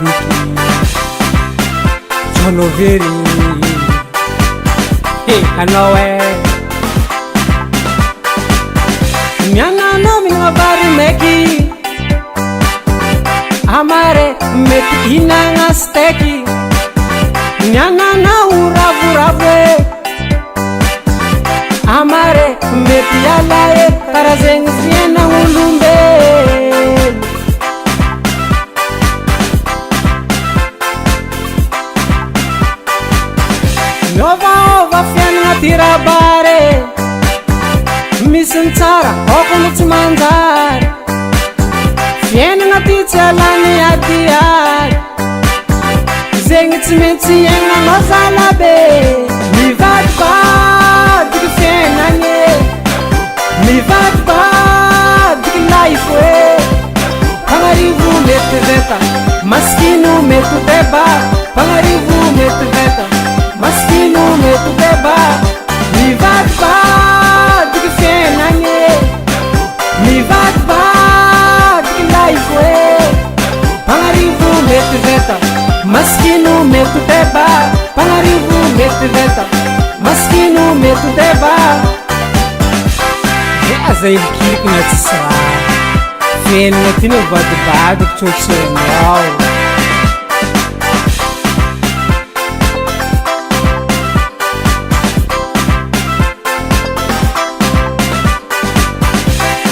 madiky jano very anao miananao minabary meky amare mety inagna steky miananao ravoravo amare mety ala karazegny fiainagn'olombelo miovaova fiainagna ty rabare misy ny tsara okony tsy manjary fiainagna ty tsy alany adiady zegny tsy maintsy iainanao zalabe mivadibadiky fiainagne mivadibadiky life pagnarivo mety veta maskino mety deba pagnarivo mety veta maskino mety deba mivadibadiky fiainagne mivadibadiky life pagnarivo mety veta maskino mety deba pagnarivo mety veta maskino mety deba aza ilikiliky na tsy sara fiainagna ty ny vadibadiky tsotsoranao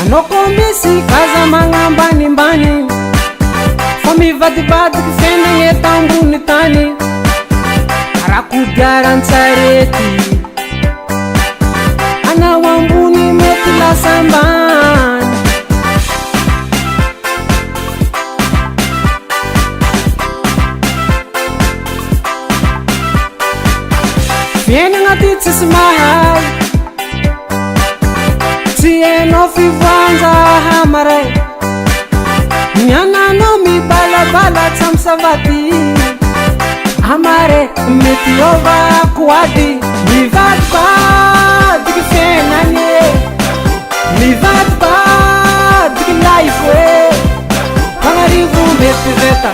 anao ko misy kaza magnambanimbany fa mivadibadiky fiainagna eto ambony tany rakodiarantsarety anao ambony mety lasambany fiainagna ty tsisy mahay tsy hainao fivoanja hamaray miananao mibalabala tsamsavaty amare mety ova koady mivadibadiky fiainagne mivadibadiky life pagnarivo mety veta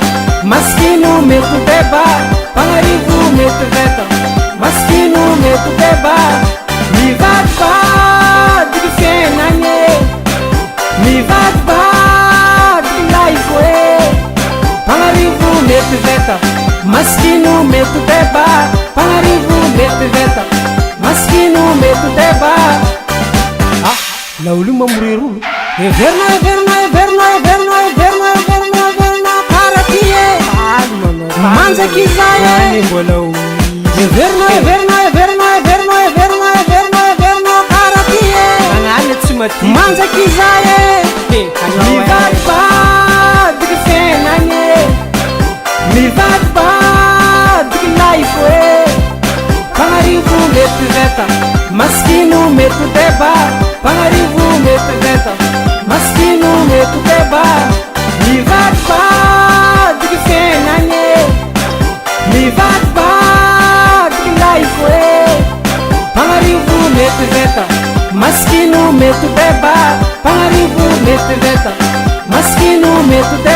maskino mety deba pagnarivo mety veta maskino mety deba mivadibadiky fiainagne mivadibadiky life pagnarivo mety veta maskino mety deba pagnarivo mety veta maskino mety deba laolo mamorerolo everna everna everna everna everna everna everna karatie manjaky zaye mbola everna everna everna everna everna everna everna karatie anane tsy mati manjaky zaye mivadibadiky fiainagne mivadibadiky life pagnarivo mety veta maskino mety deba pagnarivo mety veta maskino mety deba mivadibadiky fiainagne mivadibadiky life pagnarivo mety veta maskino mety deba pagnarivo mety veta maskino mety deba